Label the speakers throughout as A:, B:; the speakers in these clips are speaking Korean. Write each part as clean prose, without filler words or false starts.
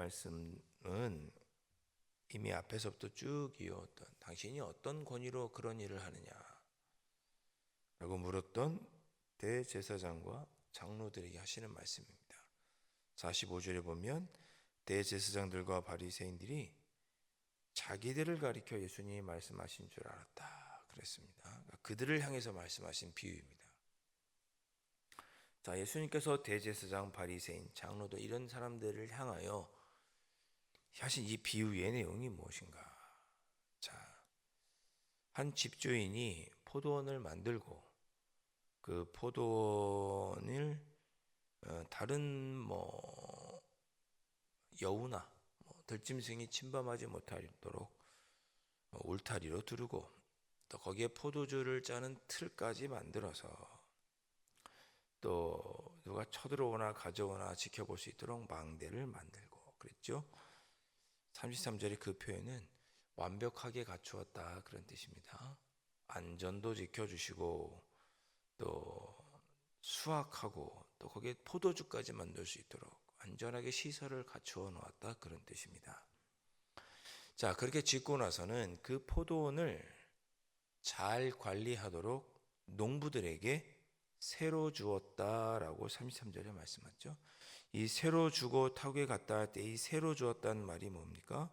A: 말씀은 이미 앞에서부터 쭉 이어왔던 당신이 어떤 권위로 그런 일을 하느냐라고 물었던 대제사장과 장로들에게 하시는 말씀입니다. 45절에 보면 대제사장들과 바리새인들이 자기들을 가리켜 예수님이 말씀하신 줄 알았다 그랬습니다. 그러니까 그들을 향해서 말씀하신 비유입니다. 자, 예수님께서 대제사장, 바리새인, 장로들 이런 사람들을 향하여 하신 이 비유의 내용이 무엇인가? 자, 한 집주인이 포도원을 만들고 그 포도원을 다른 여우나 들짐승이 침범하지 못하도록 울타리로 두르고 또 거기에 포도주를 짜는 틀까지 만들어서 또 누가 쳐들어오나 가져오나 지켜볼 수 있도록 망대를 만들고 그랬죠. 33절의 그 표현은 완벽하게 갖추었다 그런 뜻입니다. 안전도 지켜주시고 또 수확하고 또 거기에 포도주까지 만들 수 있도록 안전하게 시설을 갖추어 놓았다 그런 뜻입니다. 자, 그렇게 짓고 나서는 그 포도원을 잘 관리하도록 농부들에게 새로 주었다라고 33절에 말씀하죠. 이 새로 주고 타국에 갔다 할 때 이 새로 주었다는 말이 뭡니까?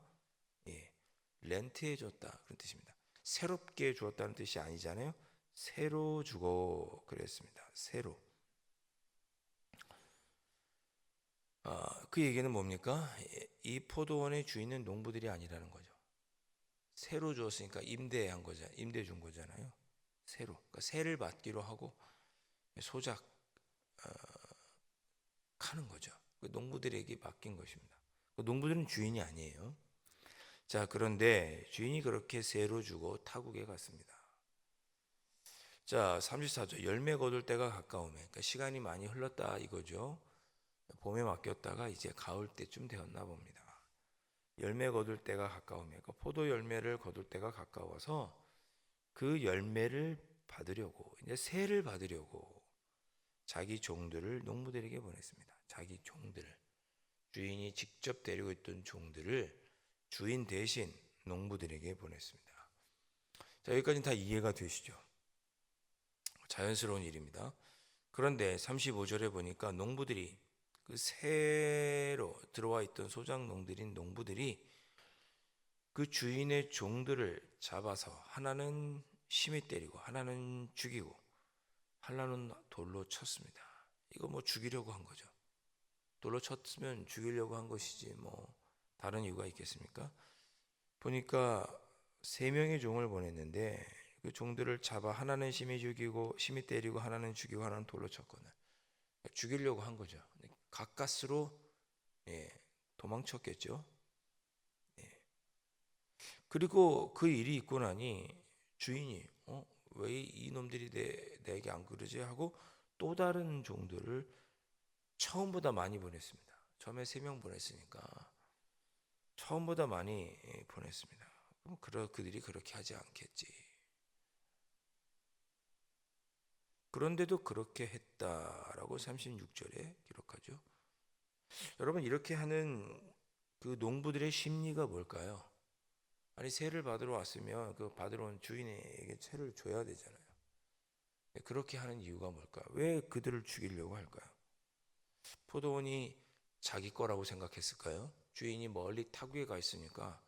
A: 예, 렌트해 줬다 그런 뜻입니다. 새롭게 주었다는 뜻이 아니잖아요. 새로 주고 그랬습니다. 새로. 그 얘기는 뭡니까? 이 포도원의 주인은 농부들이 아니라는 거죠. 새로 주었으니까 임대한 거잖아요. 임대 준 거잖아요. 새로. 그러니까 새를 받기로 하고 소작 하는 거죠. 농부들에게 맡긴 것입니다. 농부들은 주인이 아니에요. 자, 그런데 주인이 그렇게 새로 주고 타국에 갔습니다. 자, 34절 열매 거둘 때가 가까우면 그러니까 시간이 많이 흘렀다 이거죠. 봄에 맡겼다가 이제 가을 때쯤 되었나 봅니다. 열매 거둘 때가 가까우면 그러니까 포도 열매를 거둘 때가 가까워서 그 열매를 받으려고 이제 새를 받으려고 자기 종들을 농부들에게 보냈습니다. 자기 종들을 주인이 직접 데리고 있던 종들을 주인 대신 농부들에게 보냈습니다. 자, 여기까지는 다 이해가 되시죠? 자연스러운 일입니다. 그런데 35절에 보니까 농부들이 그 새로 들어와 있던 소작농들인 농부들이 그 주인의 종들을 잡아서 하나는 심히 때리고 하나는 죽이고 하나는 돌로 쳤습니다. 이거 뭐 죽이려고 한 거죠. 돌로 쳤으면 죽이려고 한 것이지 뭐 다른 이유가 있겠습니까? 보니까 3명의 종을 보냈는데 그 종들을 잡아 하나는 심히 죽이고 심히 때리고 하나는 죽이고 하나는 돌로 쳤거든. 죽이려고 한 거죠. 가까스로 도망쳤겠죠. 그리고 그 일이 있고 나니 주인이 왜 이놈들이 내게 안 그러지 하고 또 다른 종들을 처음보다 많이 보냈습니다. 처음에 3명 보냈으니까 처음보다 많이 보냈습니다. 그럼 그들이 그렇게 하지 않겠지. 그런데도 그렇게 했다라고 36절에 기록하죠. 여러분 이렇게 하는 그 농부들의 심리가 뭘까요? 아니 새를 받으러 왔으면 그 받으러 온 주인에게 새를 줘야 되잖아요. 그렇게 하는 이유가 뭘까? 왜 그들을 죽이려고 할까요? 포도원이 자기 거라고 생각했을까요? 주인이 멀리 타국에 가 있으니까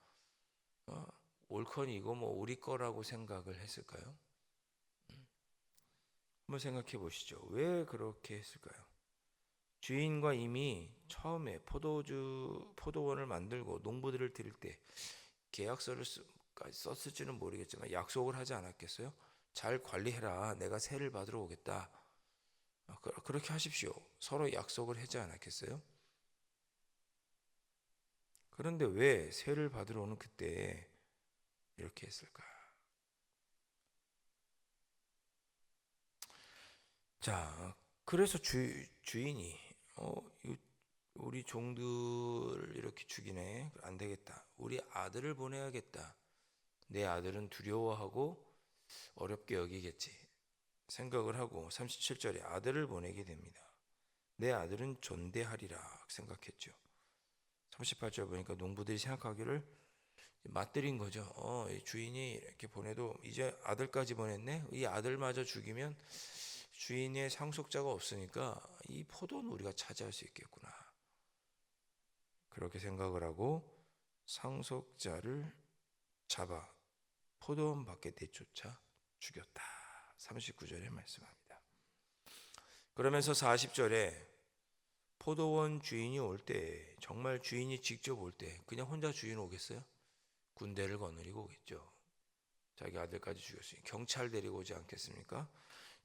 A: 옳거니 이거 뭐 우리 거라고 생각을 했을까요? 한번 생각해 보시죠. 왜 그렇게 했을까요? 주인과 이미 처음에 포도원을 만들고 농부들을 들일 때 계약서를 썼을지는 모르겠지만 약속을 하지 않았겠어요? 잘 관리해라. 내가 세를 받으러 오겠다. 그렇게 하십시오. 서로 약속을 하지 않았겠어요? 그런데 왜 세를 받으러 오는 그때 이렇게 했을까? 자, 그래서 주인이 우리 종들을 이렇게 죽이네. 안 되겠다. 우리 아들을 보내야겠다. 내 아들은 두려워하고 어렵게 여기겠지. 생각을 하고 37절에 아들을 보내게 됩니다. 내 아들은 존대하리라 생각했죠. 38절 보니까 농부들이 생각하기를 맞들인 거죠. 이 주인이 이렇게 보내도 이제 아들까지 보냈네. 이 아들마저 죽이면 주인의 상속자가 없으니까 이 포도는 우리가 차지할 수 있겠구나. 그렇게 생각을 하고 상속자를 잡아 포도원 밖에 내쫓아 죽였다. 39절에 말씀합니다. 그러면서 40절에 포도원 주인이 올 때, 정말 주인이 직접 올 때 그냥 혼자 주인 오겠어요? 군대를 거느리고 오겠죠. 자기 아들까지 죽였으니 경찰 데리고 오지 않겠습니까?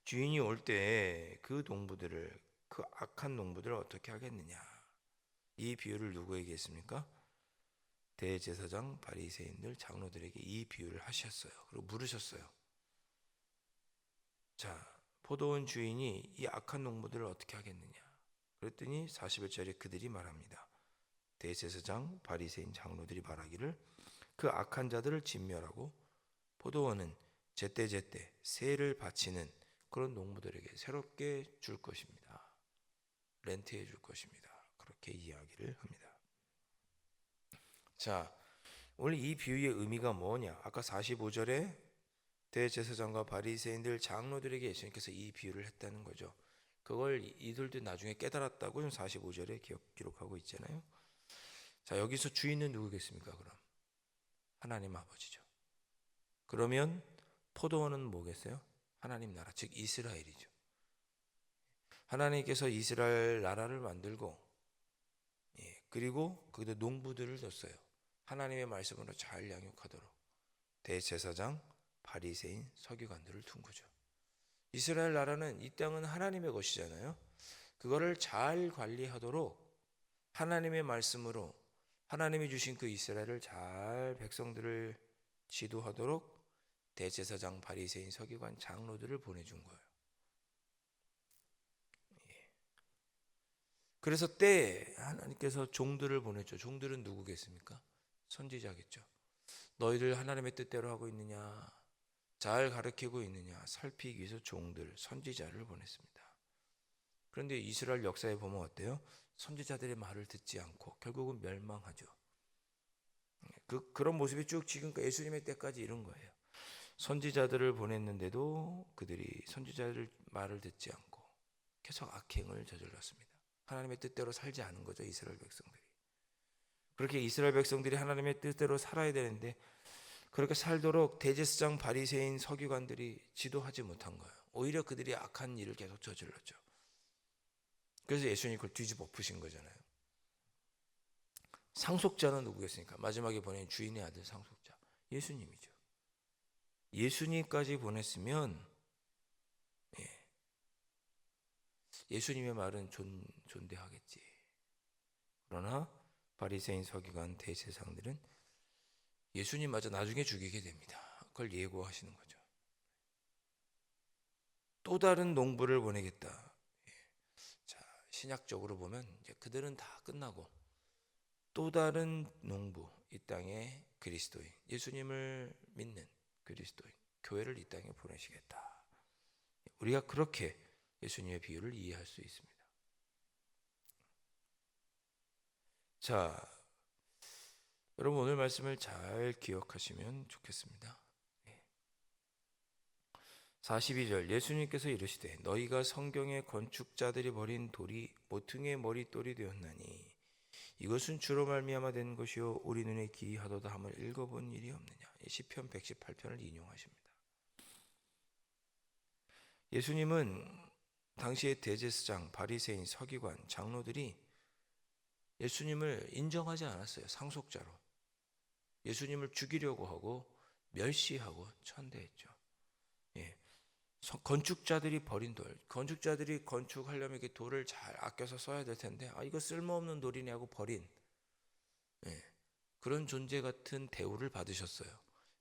A: 주인이 올 때 그 농부들을, 그 악한 농부들을 어떻게 하겠느냐. 이 비유를 누구에게 했습니까? 대제사장, 바리새인들, 장로들에게 이 비유를 하셨어요. 그리고 물으셨어요. 자, 포도원 주인이 이 악한 농부들을 어떻게 하겠느냐. 그랬더니 41절에 그들이 말합니다. 대제사장, 바리새인, 장로들이 말하기를 그 악한 자들을 진멸하고 포도원은 제때제때 세를 바치는 그런 농부들에게 새롭게 줄 것입니다. 렌트해 줄 것입니다. 그렇게 이야기를 합니다. 자, 오늘 이 비유의 의미가 뭐냐? 아까 45절에 대제사장과 바리새인들, 장로들에게 예수님께서 이 비유를 했다는 거죠. 그걸 이들도 나중에 깨달았다고 45절에 기록하고 있잖아요. 자, 여기서 주인은 누구겠습니까? 그럼 하나님 아버지죠. 그러면 포도원은 뭐겠어요? 하나님 나라, 즉 이스라엘이죠. 하나님께서 이스라엘 나라를 만들고, 그리고 거기다 농부들을 뒀어요. 하나님의 말씀으로 잘 양육하도록 대제사장, 바리새인, 서기관들을 둔 거죠. 이스라엘 나라는, 이 땅은 하나님의 것이잖아요. 그거를 잘 관리하도록 하나님의 말씀으로 하나님이 주신 그 이스라엘을 잘 백성들을 지도하도록 대제사장, 바리새인, 서기관, 장로들을 보내준 거예요. 그래서 때에 하나님께서 종들을 보냈죠. 종들은 누구겠습니까? 선지자겠죠. 너희들 하나님의 뜻대로 하고 있느냐, 잘 가르치고 있느냐 살피기 위해서 종들, 선지자를 보냈습니다. 그런데 이스라엘 역사에 보면 어때요? 선지자들의 말을 듣지 않고 결국은 멸망하죠. 그런 모습이 쭉 지금까지 예수님의 때까지 이런 거예요. 선지자들을 보냈는데도 그들이 선지자들 말을 듣지 않고 계속 악행을 저질렀습니다. 하나님의 뜻대로 살지 않은 거죠, 이스라엘 백성들이. 그렇게 이스라엘 백성들이 하나님의 뜻대로 살아야 되는데 그렇게 살도록 대제사장, 바리새인, 서기관들이 지도하지 못한 거예요. 오히려 그들이 악한 일을 계속 저질렀죠. 그래서 예수님이 그걸 뒤집어 엎으신 거잖아요. 상속자는 누구겠습니까? 마지막에 보낸 주인의 아들 상속자, 예수님이죠. 예수님까지 보냈으면 예수님의 말은 존대하겠지. 그러나 바리새인, 서기관, 대제사장들은 예수님마저 나중에 죽이게 됩니다. 그걸 예고하시는 거죠. 또 다른 농부를 보내겠다. 자, 신약적으로 보면 이제 그들은 다 끝나고 또 다른 농부, 이 땅의 그리스도인, 예수님을 믿는 그리스도인, 교회를 이 땅에 보내시겠다. 우리가 그렇게 예수님의 비유를 이해할 수 있습니다. 자, 여러분 오늘 말씀을 잘 기억하시면 좋겠습니다. 42절 예수님께서 이르시되 너희가 성경의 건축자들이 버린 돌이 모퉁이의 머릿돌이 되었나니 이것은 주로 말미암아 된 것이요 우리 눈에 기이하도다 함을 읽어본 일이 없느냐. 시편 118편을 인용하십니다. 예수님은 당시의 대제사장, 바리새인, 서기관, 장로들이 예수님을 인정하지 않았어요. 상속자로. 예수님을 죽이려고 하고 멸시하고 천대했죠. 건축자들이 버린 돌, 건축자들이 건축하려면 이렇게 돌을 잘 아껴서 써야 될 텐데 이거 쓸모없는 돌이네 하고 버린 그런 존재 같은 대우를 받으셨어요.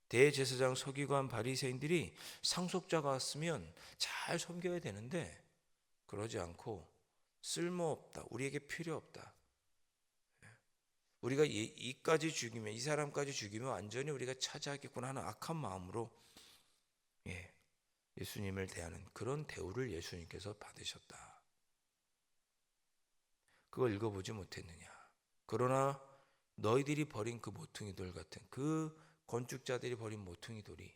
A: 대제사장, 서기관, 바리새인들이 상속자가 왔으면 잘 섬겨야 되는데 그러지 않고 쓸모없다, 우리에게 필요 없다, 우리가 이까지 죽이면, 이 사람까지 죽이면 완전히 우리가 차지하겠구나 하는 악한 마음으로 예수님을 대하는 그런 대우를 예수님께서 받으셨다. 그걸 읽어보지 못했느냐. 그러나 너희들이 버린 그 모퉁이 돌 같은 그 건축자들이 버린 모퉁이 돌이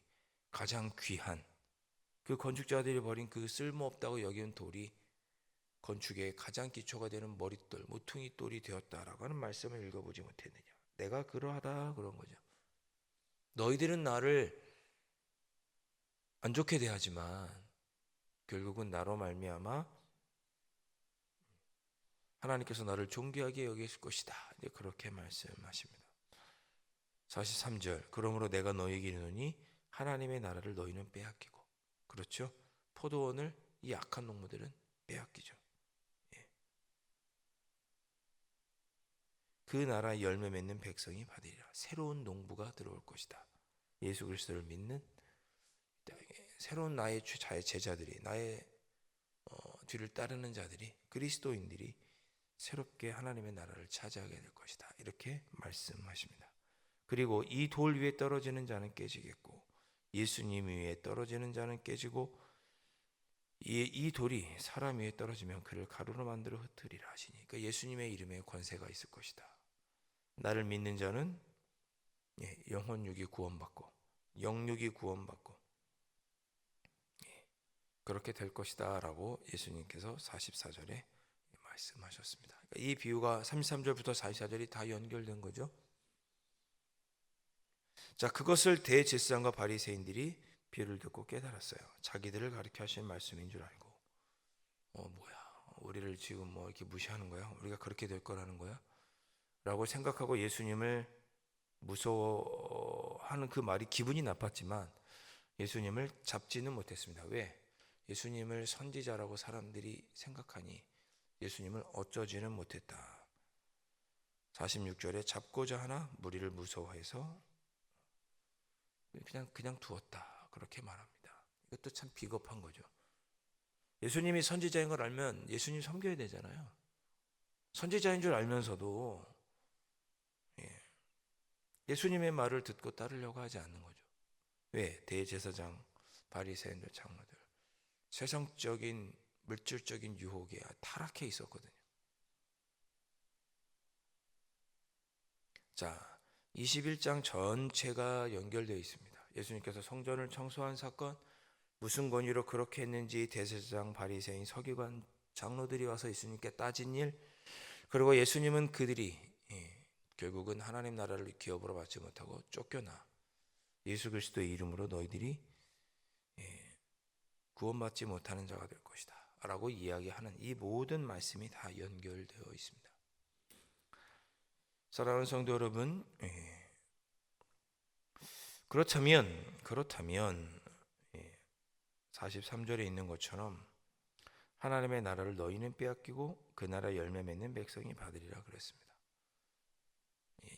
A: 가장 귀한 그 건축자들이 버린 그 쓸모없다고 여기는 돌이 건축의 가장 기초가 되는 머릿돌, 모퉁이 돌이 되었다라고 하는 말씀을 읽어보지 못했느냐. 내가 그러하다 그런 거죠. 너희들은 나를 안 좋게 대하지만 결국은 나로 말미암아 하나님께서 나를 존귀하게 여기실 것이다. 이제 그렇게 말씀하십니다. 43절 그러므로 내가 너희에게 이르노니 하나님의 나라를 너희는 빼앗기고 그렇죠? 포도원을 이 악한 농부들은 빼앗기죠. 예. 그 나라 열매 맺는 백성이 받으리라. 새로운 농부가 들어올 것이다. 예수 그리스도를 믿는 새로운 나의 제자들이 나의 뒤를 따르는 자들이 그리스도인들이 새롭게 하나님의 나라를 차지하게 될 것이다. 이렇게 말씀하십니다. 그리고 이 돌 위에 떨어지는 자는 깨지겠고 예수님 위에 떨어지는 자는 깨지고 이 돌이 사람 위에 떨어지면 그를 가루로 만들어 흩으리라 하시니 그러니까 예수님의 이름에 권세가 있을 것이다. 나를 믿는 자는 영혼육이 구원받고 영육이 구원받고 그렇게 될 것이다 라고 예수님께서 44절에 말씀하셨습니다. 그러니까 이 비유가 33절부터 44절이 다 연결된 거죠. 자, 그것을 대제사장과 바리새인들이 비유를 듣고 깨달았어요. 자기들을 가르쳐 하신 말씀인 줄 알고 뭐야 우리를 지금 뭐 이렇게 무시하는 거야? 우리가 그렇게 될 거라는 거야? 라고 생각하고 예수님을 무서워하는 그 말이 기분이 나빴지만 예수님을 잡지는 못했습니다. 왜? 예수님을 선지자라고 사람들이 생각하니 예수님을 어쩌지는 못했다. 46절에 잡고자 하나 무리를 무서워해서 그냥 두었다. 그렇게 말합니다. 이것도 참 비겁한 거죠. 예수님이 선지자인 걸 알면 예수님 섬겨야 되잖아요. 선지자인 줄 알면서도 예수님의 말을 듣고 따르려고 하지 않는 거죠. 왜? 대제사장, 바리새인들, 장로들 세상적인 물질적인 유혹에 타락해 있었거든요. 자, 21장 전체가 연결되어 있습니다. 예수님께서 성전을 청소한 사건, 무슨 권위로 그렇게 했는지 대제사장, 바리새인, 서기관, 장로들이 와서 예수님께 따진 일, 그리고 예수님은 그들이 결국은 하나님 나라를 기업으로 받지 못하고 쫓겨나 예수 그리스도의 이름으로 너희들이 구원받지 못하는 자가 될 것이다 라고 이야기하는 이 모든 말씀이 다 연결되어 있습니다. 사랑하는 성도 여러분, 그렇다면 43절에 있는 것처럼 하나님의 나라를 너희는 빼앗기고 그 나라 열매 맺는 백성이 받으리라 그랬습니다.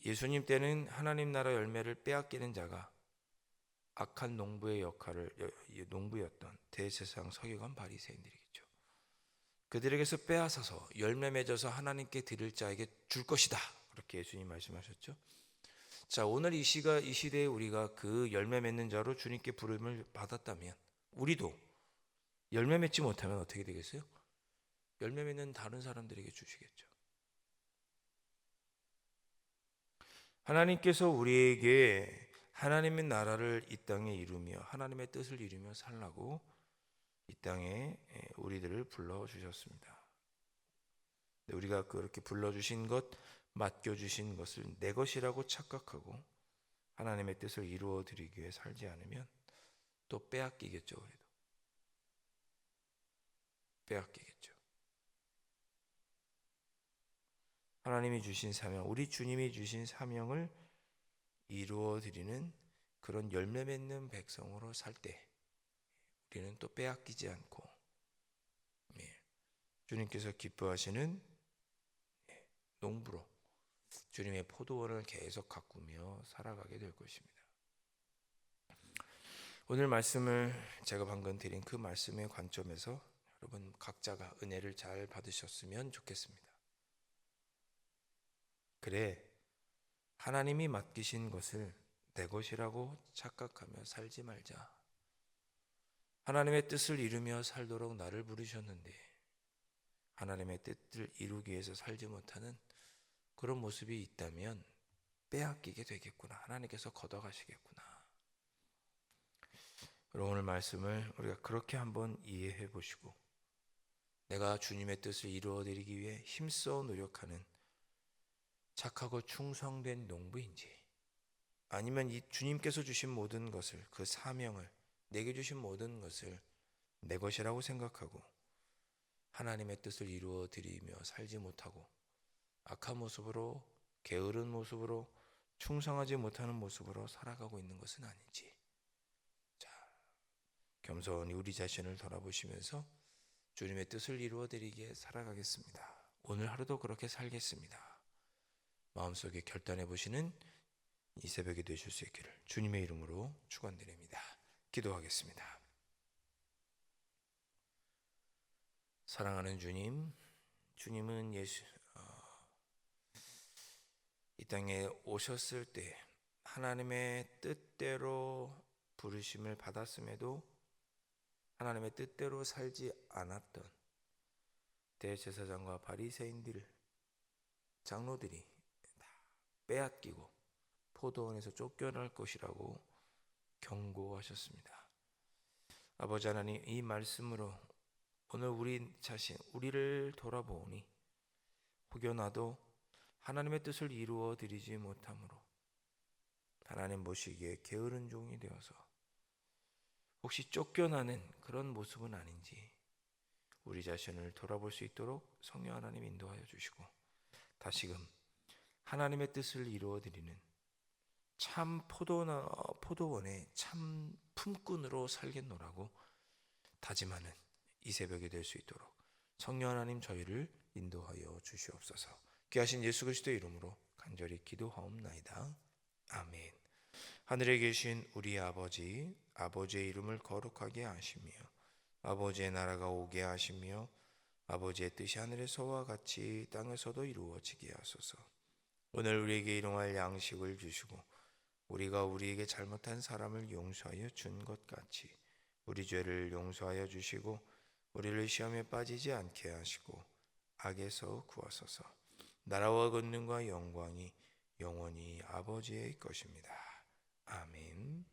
A: 예수님 때는 하나님 나라 열매를 빼앗기는 자가 악한 농부였던 대제사장 서기관 바리새인들이겠죠. 그들에게서 빼앗아서 열매 맺어서 하나님께 드릴 자에게 줄 것이다. 그렇게 예수님 말씀하셨죠. 자, 오늘 이 시대에 우리가 그 열매 맺는 자로 주님께 부름을 받았다면 우리도 열매 맺지 못하면 어떻게 되겠어요? 열매 맺는 다른 사람들에게 주시겠죠. 하나님께서 우리에게 하나님의 나라를 이 땅에 이루며 하나님의 뜻을 이루며 살라고 이 땅에 우리들을 불러주셨습니다. 우리가 그렇게 불러주신 것, 맡겨주신 것을 내 것이라고 착각하고 하나님의 뜻을 이루어 드리기 위해 살지 않으면 또 빼앗기겠죠. 우리도 빼앗기겠죠. 하나님이 주신 사명, 우리 주님이 주신 사명을 이루어 드리는 그런 열매 맺는 백성으로 살 때 우리는 또 빼앗기지 않고 주님께서 기뻐하시는 농부로 주님의 포도원을 계속 가꾸며 살아가게 될 것입니다. 오늘 말씀을 제가 방금 드린 그 말씀의 관점에서 여러분 각자가 은혜를 잘 받으셨으면 좋겠습니다. 그래, 하나님이 맡기신 것을 내 것이라고 착각하며 살지 말자. 하나님의 뜻을 이루며 살도록 나를 부르셨는데 하나님의 뜻을 이루기 위해서 살지 못하는 그런 모습이 있다면 빼앗기게 되겠구나. 하나님께서 걷어가시겠구나. 오늘 말씀을 우리가 그렇게 한번 이해해 보시고, 내가 주님의 뜻을 이루어드리기 위해 힘써 노력하는 착하고 충성된 농부인지, 아니면 이 주님께서 주신 모든 것을, 그 사명을, 내게 주신 모든 것을 내 것이라고 생각하고 하나님의 뜻을 이루어드리며 살지 못하고 악한 모습으로, 게으른 모습으로, 충성하지 못하는 모습으로 살아가고 있는 것은 아닌지, 자, 겸손히 우리 자신을 돌아보시면서 주님의 뜻을 이루어드리기에 살아가겠습니다. 오늘 하루도 그렇게 살겠습니다. 마음속에 결단해 보시는 이 새벽이 되실 수 있기를 주님의 이름으로 축원드립니다. 기도하겠습니다. 사랑하는 주님, 주님은 이 땅에 오셨을 때 하나님의 뜻대로 부르심을 받았음에도 하나님의 뜻대로 살지 않았던 대제사장과 바리새인들, 장로들이 다 빼앗기고 포도원에서 쫓겨날 것이라고 경고하셨습니다. 아버지 하나님, 이 말씀으로 오늘 우리 자신, 우리를 돌아보니 혹여나도 하나님의 뜻을 이루어 드리지 못함으로 하나님 보시기에 게으른 종이 되어서 혹시 쫓겨나는 그런 모습은 아닌지 우리 자신을 돌아볼 수 있도록 성령 하나님 인도하여 주시고, 다시금 하나님의 뜻을 이루어 드리는 참 포도원의 참 품꾼으로 살겠노라고 다짐하는 이 새벽이 될 수 있도록 성령 하나님 저희를 인도하여 주시옵소서. 귀하신 예수 그리스도의 이름으로 간절히 기도하옵나이다. 아멘. 하늘에 계신 우리 아버지, 아버지의 이름을 거룩하게 하시며 아버지의 나라가 오게 하시며 아버지의 뜻이 하늘에서와 같이 땅에서도 이루어지게 하소서. 오늘 우리에게 일용할 양식을 주시고 우리가 우리에게 잘못한 사람을 용서하여 준 것 같이 우리 죄를 용서하여 주시고 우리를 시험에 빠지지 않게 하시고 악에서 구하소서. 나라와 권능과 영광이 영원히 아버지의 것입니다. 아멘.